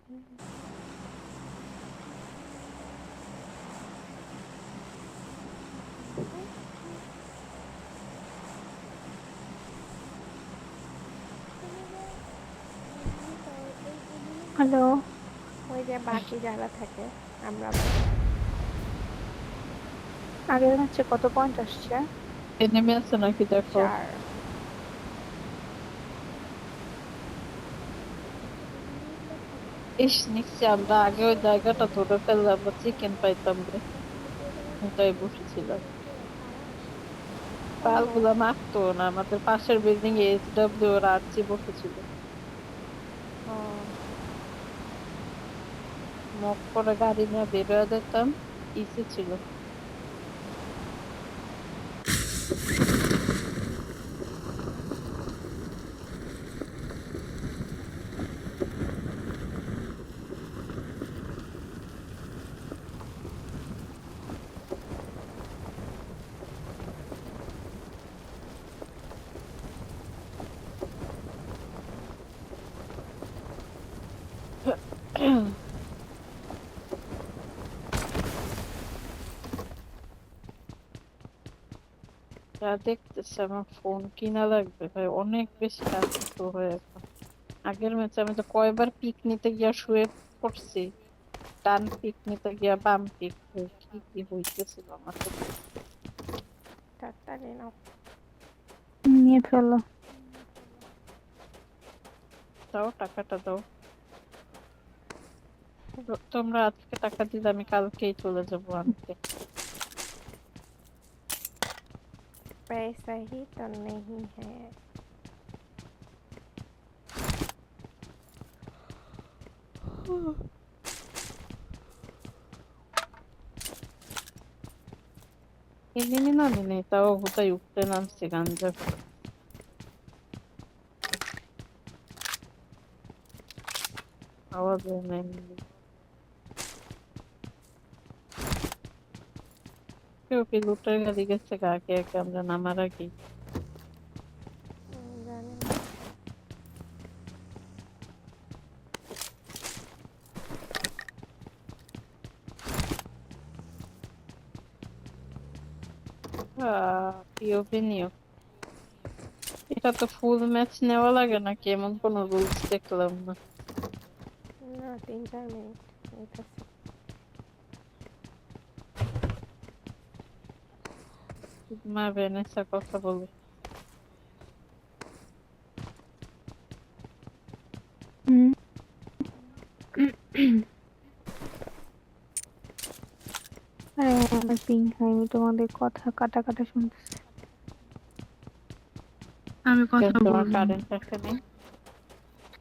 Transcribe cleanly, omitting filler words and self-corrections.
Hello. ওই যে বাকি যারা থাকে আমরা আগের ম্যাচে কত পয়েন্ট আসছে? এনিমি আছে নাকি দেখো। 4। ইস নিশ্চয় আমরা আগে ওই জায়গাটা ধরে ফেললে আমরা চিকেন পাইতাম রে। ওটাই বসেছিলাম। পালগুলা মারতো না, আমাদের পাশের বিল্ডিং এ এসডব্লিউ আর আরচি বসেছিল। মক করে গাড়ি নিয়ে বের হয়ে যেতাম, ইসি ছিল। যা দেখতেছে আমার ফোন কিনা লাগবে ভাই, অনেক বেশি কাজ হয়ে এখন। আগের ম্যাচে আমি তো কয়বার পিক নিতে গিয়া শুয়ে পড়ছি, ডান পিক নিতে গিয়া বাম পিক, কি কি হইতেছিল আমার সাথে। তাড়াতাড়ি নাও। নিয়ে ফেলো। দাও টাকাটা দাও। তোমরা আজকে টাকা দিলে আমি কালকেই চলে যাবো আনতে। पैसा ही तो नहीं है। এমনি নামি নেই, তাও কোথায় উঠতে নামছে গাঞ্জা করে। আওয়াজ হয় না এমনি। কেউ কি লুটের গাড়ি গেছে আগে আগে আমরা নামার আগে। जाने ना। পিওপি নিও। এটা তো ফুল ম্যাচ নেওয়া লাগে নাকি, এমন কোন রুলস দেখলাম না। ना 3-4 मिनट এটা মা ভেনেসা কথা বলো। আমার পিং হয়নি, তোমাদের কথা কাটা শুনতেছি। আমি কথা তোমার বলবো। কারেন্ট আসে নাই।